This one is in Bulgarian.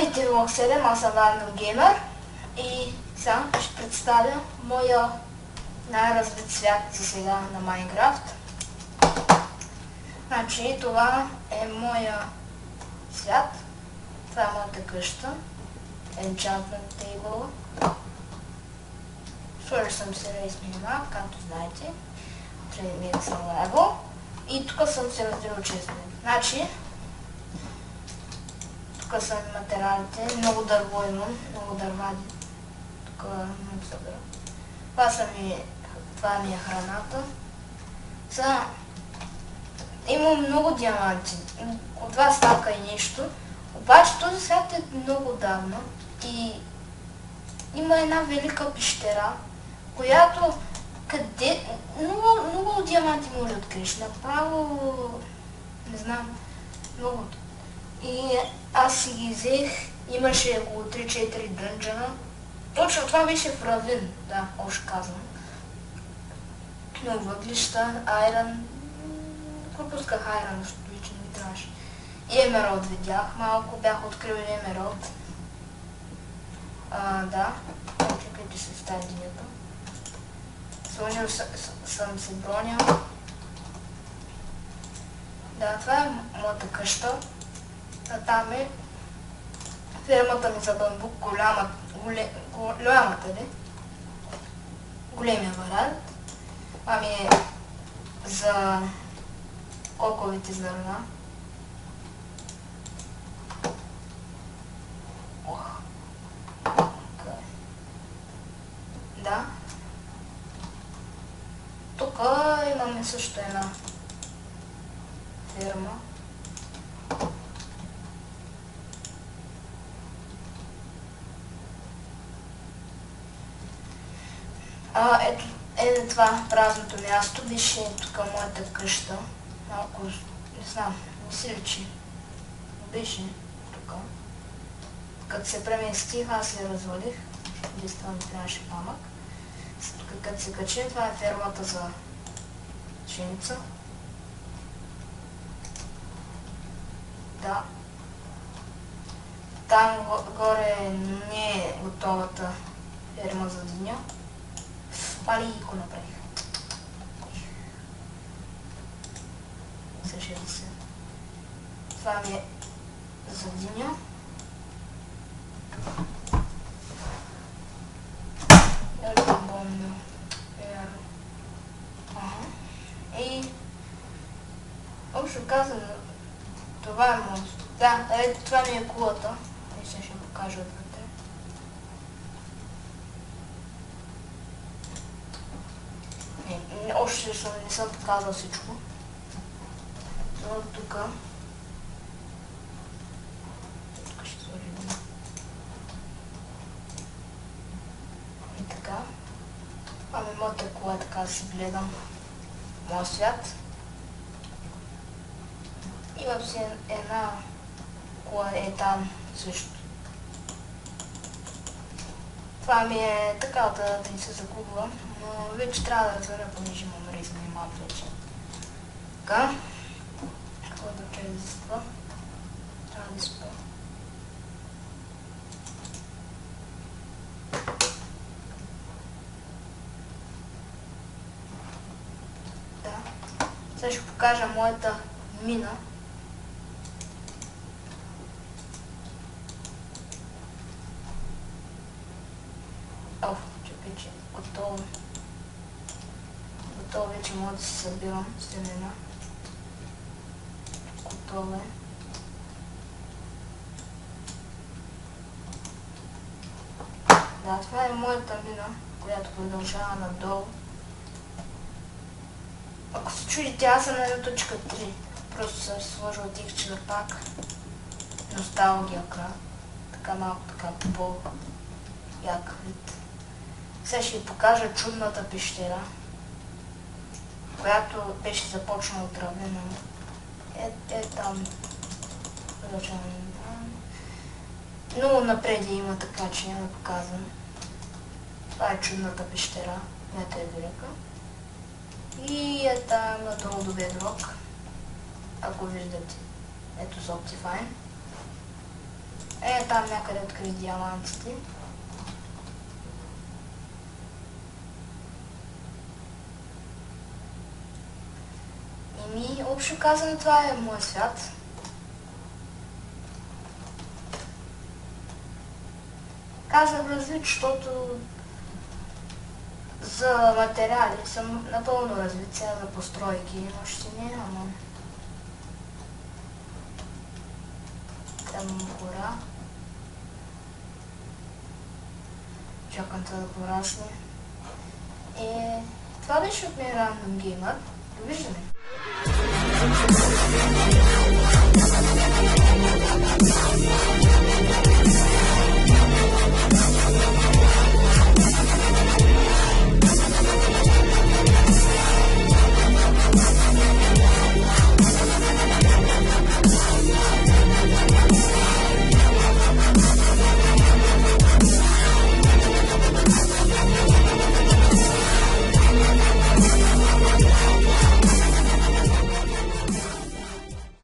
Здравейте, Лох 7, аз съм Вандал Геймер и сега ще представя моя най-развит свят за сега на Майнкрафт. Значи това е моя свят, това е моята къща, Enchantment Table. Сложил съм се рейс минимал, както знаете, 3 микса level и тук съм се разделил честно. Значи, тук са материалите, много дърво имам, много дърва. Тук много събира. Това ми е храната. Сега имам много диаманти. От това стака и нещо. Обаче този свят е много давно и има една велика пещера, която много диаманти може да откриеш. Направо, не знам, много. И аз си ги взех, имаше около 3-4 дънджана. Точно това беше в равин, да, още казвам. Но въглища, айрон, пропусках айрон, защото вече не ми трябваше. И емералд видях, малко бях открил емералд. Да, чакайте се в тази динята. Сложил съм се броня. Да, това е моята къща. А там е фермата ми за бамбук, голямата ли? Големия вариант. Това ми е за коковите зърна. Да. Тук имаме също една ферма. Ето това празното място беше тук моята къща. Малко, не знам, не се личи. Беше тук. Като се преместих, аз се развалих. Действително трябваше памък. Тук като се качим, това е фермата за пшеница. Да. Там горе не е готовата ферма за деня. Пали го направих. Съжаля се. Това ми е за деня. И общо казано, това е моят. Да, ето това ми е кулата. И сега ще покажа отвътре. Още не съм показал всичко. Това тук. Тук ще сложим. И така. Ами моята кола е така да си гледам моя свят. Имам си една кола е там също. Това ми е така да не се загубва, но вече трябва да разбера, понеже имам рейс минимал вече. Така. Какво да чай да спа? Трябва да спа. Да. Сега ще покажа моята мина. Чакай, готово. Готово вече мога да се събирам стенена. Готово е. Да, това е моята мина, която продължава надолу. Ако се чудите, аз съм на точка 3. Просто съм сложил тихче пак. Носталгия, така малко така по-як вид. Сега ще ви покажа чудната пещера, която беше започнала от равнина. Там. Много напреди има, така че няма да показвам. Това е чудната пещера, която е велика. И е там надолу до бедрок, ако виждате. Ето за Optifine. Там някъде открих диамантите. Общо казано, това е моят свят. Казах развит, защото за материали съм напълно развит, сега за постройки още не, ама там гора. Чакам това да порасне. Това беше от мен Random Gamer. Довиждане!